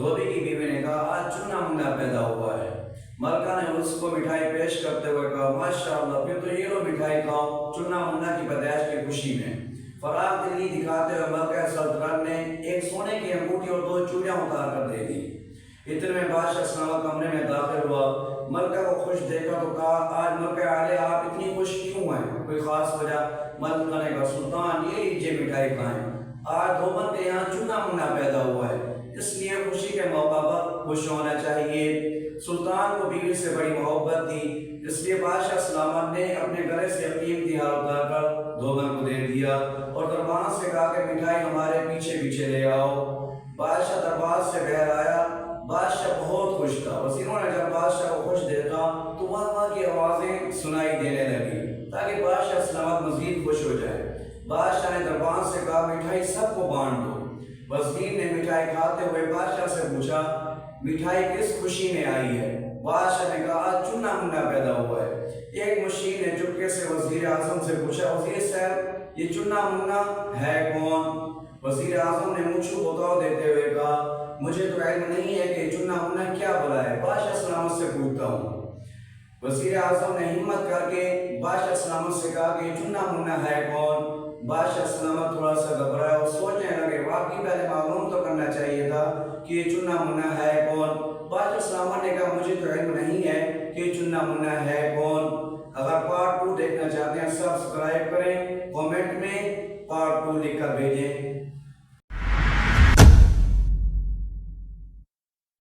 धोबी की बीवी ने कहा आज चूना मुन्ना पैदा हुआ है। मलका ने उसको मिठाई पेश करते हुए कहा माशाअल्लाह, फिर तो ये लो मिठाई खाओ चूना मुन्ना की पैदाइश की खुशी में। फराग दिली दिखाते हुए मलका सल्तनत ने एक सोने की अंगूठी और 2 चूड़ियां उतार कर दे दी। इतने में बादशाह सलामत कमरे में दाखिल हुआ। मलका को खुश देखा तो कहा आज मलका आले आप इतनी खुश क्यों हैं, कोई खास वजह? मलका ने कहा सुल्तान ये लीजिए मिठाई खाएं, आज धोबन के यहाँ चूना मुन्ना पैदा हुआ है, इसलिए खुशी के मौका पर खुश होना चाहिए। सुल्तान को बीवी से बड़ी मोहब्बत थी, इसलिए बादशाह सलामत ने अपने गले से कीमती हार उतार कर धोबन को दे दिया और दरबार से कहा कि मिठाई हमारे पीछे पीछे ले आओ। बादशाह दरबार से बाहर आया। बादशाह बहुत खुश था। वज़ीरों ने जब बादशाह को खुश देखा तो वहाँ की आवाज़ें सुनाई देने लगी ताकि बादशाह सलामत मजीद खुश हो जाए। बादशाह ने दरबार से कहा मिठाई सबको बांट दो। वज़ीर ने मिठाई खाते हुए बादशाह से पूछा मिठाई किस खुशी में आई है? बादशाह ने कहा चूना मुन्ना पैदा हुआ है। एक मुशीर ने चुपके से वज़ीर आज़म से पूछा वज़ीर साहब ये चूना मुन्ना है कौन? वज़ीर आज़म ने मुँह छू बताओ देते हुए कहा मुझे तो इल्म नहीं है कि चूना मुन्ना क्या भला है, बादशाह सलामत से पूछता हूँ। वज़ीर आज़म ने हिम्मत करके बादशाह सलामत से कहा कि चूना मुन्ना है कौन? बादशाह सलामत थोड़ा सा घबराया और सोचने लगे वाकई पहले मालूम तो करना चाहिए था कि ये चूना मुन्ना है कौन। बादशाह सलामत ने कहा मुझे तो इल्म नहीं है कि चूना मुन्ना है कौन। अगर पार्ट 2 देखना चाहते हैं सब्सक्राइब करें, कमेंट में पार्ट 2 लिखकर भेजें।